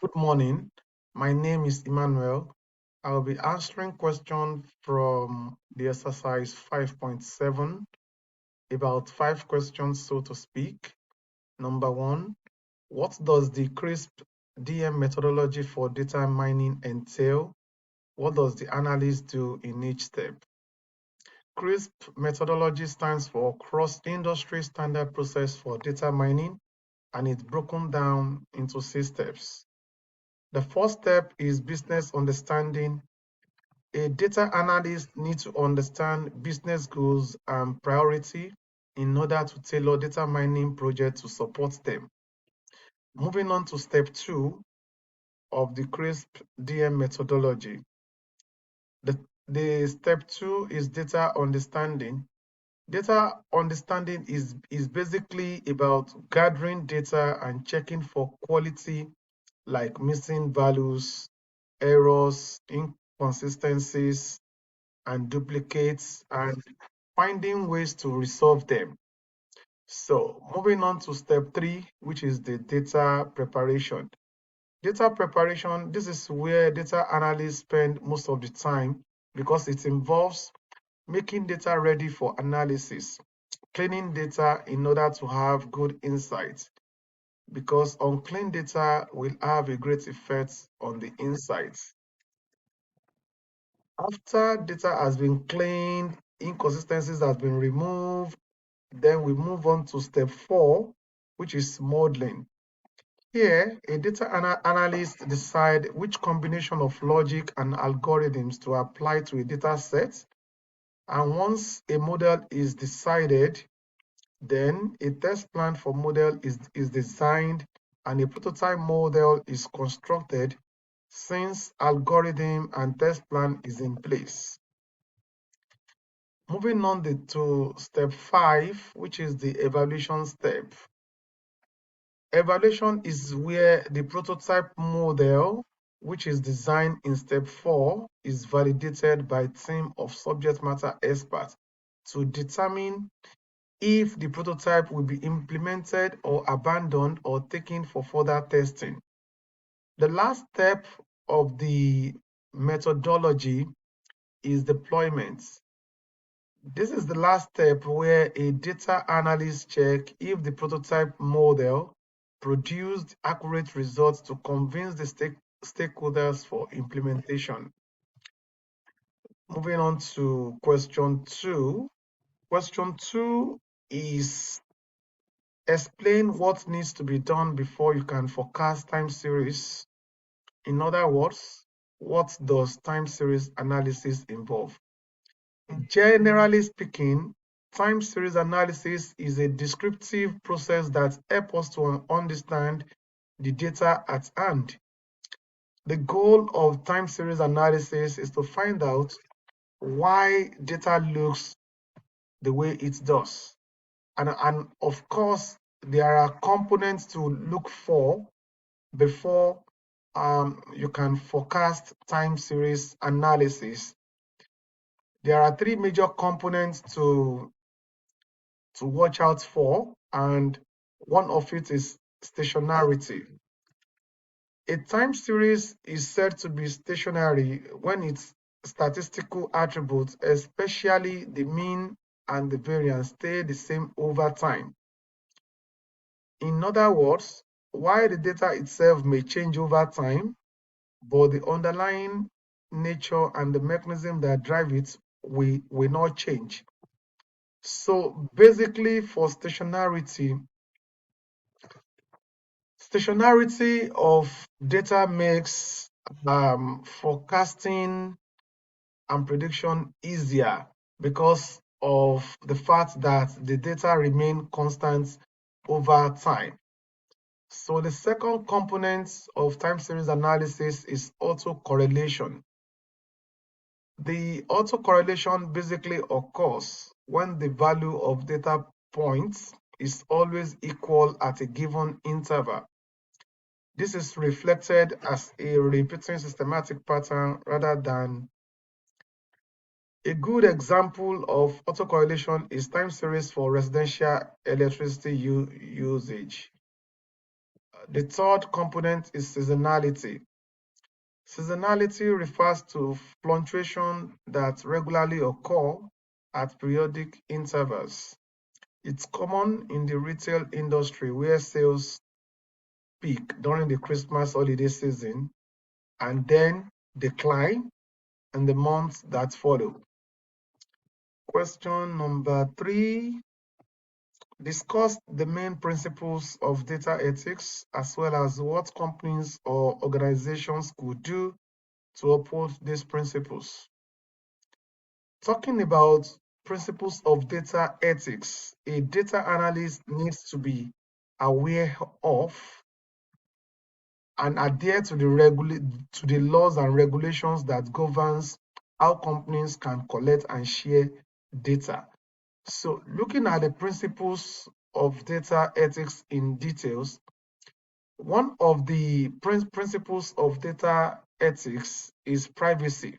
Good morning. My name is Emmanuel. I will be answering questions from the exercise 5.7, about 5 questions, so to speak. Number 1, what does the CRISP DM methodology for data mining entail? What does the analyst do in each step? CRISP methodology stands for Cross-Industry Standard Process for Data Mining, and it's broken down into 6 steps. The first step is business understanding. A data analyst needs to understand business goals and priority in order to tailor data mining projects to support them. Moving on to step 2 of the CRISP DM methodology. The step 2 is data understanding. Data understanding is basically about gathering data and checking for quality like missing values, errors, inconsistencies, and duplicates, and finding ways to resolve them. So moving on to step 3, which is the data preparation. Data preparation, this is where data analysts spend most of the time because it involves making data ready for analysis, cleaning data in order to have good insights, because unclean data will have a great effect on the insights. After data has been cleaned, inconsistencies has been removed, then we move on to step 4, which is modeling. Here, a data analyst decide which combination of logic and algorithms to apply to a data set. And once a model is decided, then a test plan for model is designed and a prototype model is constructed since algorithm and test plan is in place. Moving on to step 5, which is the evaluation step. Evaluation is where the prototype model, which is designed in step 4, is validated by a team of subject matter experts to determine if the prototype will be implemented or abandoned or taken for further testing. The last step of the methodology is deployment. This is the last step where a data analyst check if the prototype model produced accurate results to convince the stakeholders for implementation. Moving on to question 2. Question 2 is explain what needs to be done before you can forecast time series. In other words, what does time series analysis involve? Generally speaking, time series analysis is a descriptive process that helps us to understand the data at hand. The goal of time series analysis is to find out why data looks the way it does. And of course, there are components to look for before you can forecast time series analysis. There are 3 major components to watch out for, and one of it is stationarity. A time series is said to be stationary when its statistical attributes, especially the mean and the variance, stay the same over time. In other words, while the data itself may change over time, but the underlying nature and the mechanism that drive it will not change. So basically, for stationarity of data makes forecasting and prediction easier because of the fact that the data remain constant over time. So the second component of time series analysis is autocorrelation. The autocorrelation basically occurs when the value of data points is always equal at a given interval. This is reflected as a repeating systematic pattern rather than. A good example of autocorrelation is time series for residential electricity usage. The third component is seasonality. Seasonality refers to fluctuations that regularly occur at periodic intervals. It's common in the retail industry where sales peak during the Christmas holiday season and then decline in the months that follow. Question number 3. Discuss the main principles of data ethics as well as what companies or organizations could do to uphold these principles. Talking about principles of data ethics, a data analyst needs to be aware of and adhere to the laws and regulations that governs how companies can collect and share data. So looking at the principles of data ethics in details, one of the principles of data ethics is privacy.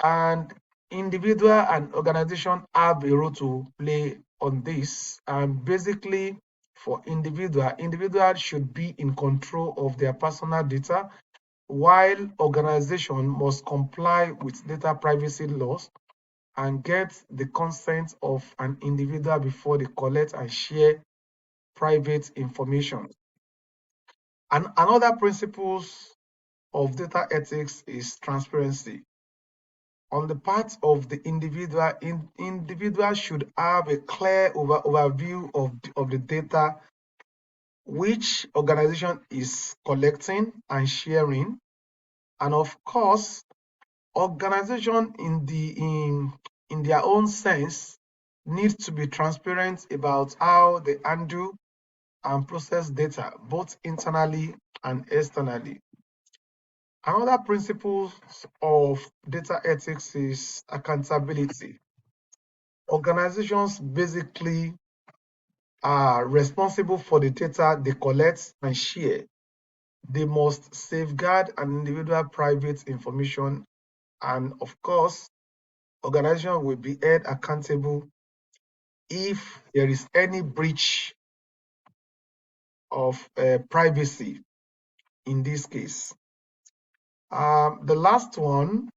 And individual and organization have a role to play on this. And basically, for individuals should be in control of their personal data, while organization must comply with data privacy laws and get the consent of an individual before they collect and share private information. And another principles of data ethics is transparency. On the part of the individual, individual should have a clear overview of the data which organization is collecting and sharing. And of course, organization in their own sense needs to be transparent about how they handle and process data, both internally and externally. Another principle of data ethics is accountability. Organizations basically are responsible for the data they collect and share. They must safeguard an individual private information, and of course, organization will be held accountable if there is any breach of privacy in this case. The last one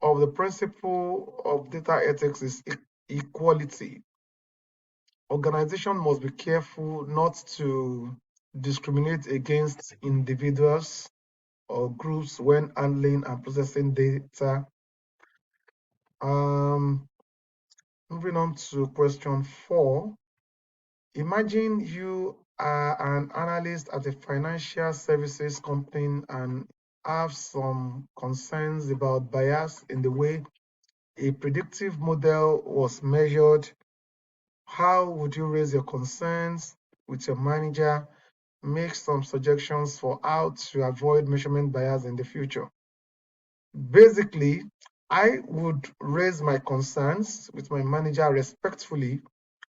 of the principle of data ethics is equality. Organization must be careful not to discriminate against individuals or groups when handling and processing data. Moving on to question 4. Imagine you are an analyst at a financial services company and have some concerns about bias in the way a predictive model was measured. How would you raise your concerns with your manager? Make some suggestions for how to avoid measurement bias in the future. Basically, I would raise my concerns with my manager respectfully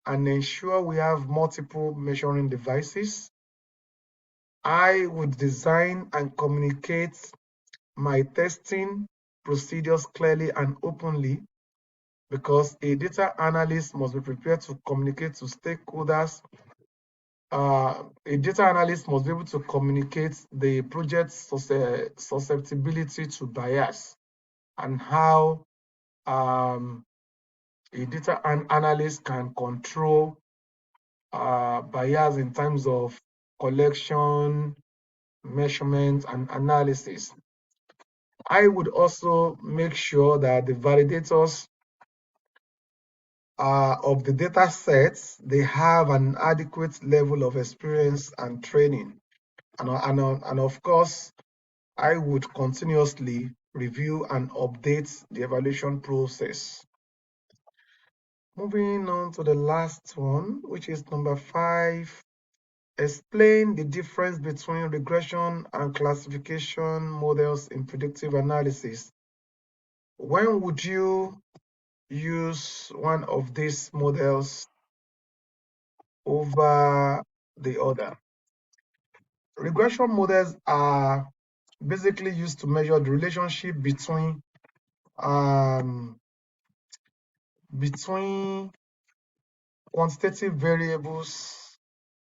and ensure we have multiple measuring devices. I would design and communicate my testing procedures clearly and openly, because a data analyst must be prepared to communicate to stakeholders. A data analyst must be able to communicate the project's susceptibility to bias and how a data analyst can control bias in terms of collection, measurement, and analysis. I would also make sure that the validators of the data sets, they have an adequate level of experience and training. And of course, I would continuously review and update the evaluation process. Moving on to the last one, which is number 5. Explain the difference between regression and classification models in predictive analysis. When would you use one of these models over the other? Regression models are basically used to measure the relationship between quantitative variables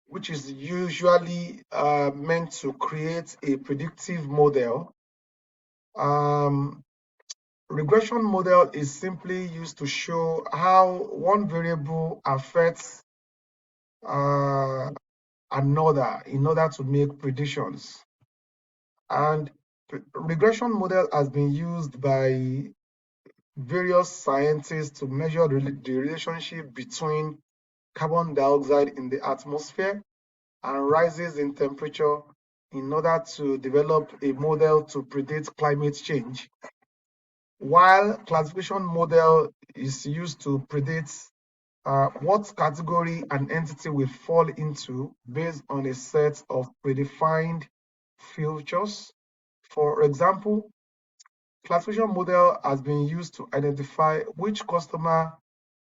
which is usually meant to create a predictive model. Regression model is simply used to show how one variable affects another in order to make predictions. And regression model has been used by various scientists to measure the relationship between carbon dioxide in the atmosphere and rises in temperature in order to develop a model to predict climate change. While classification model is used to predict what category an entity will fall into based on a set of predefined features. For example, classification model has been used to identify which customer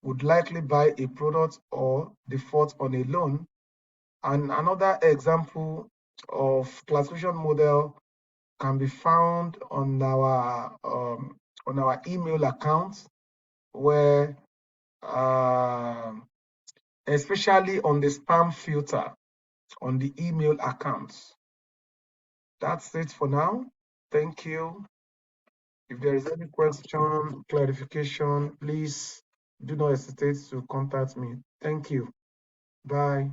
would likely buy a product or default on a loan. And another example of classification model can be found on our email account, where especially on the spam filter on the email accounts. That's it for now. Thank you. If there is any question, clarification, please do not hesitate to contact me. Thank you. Bye.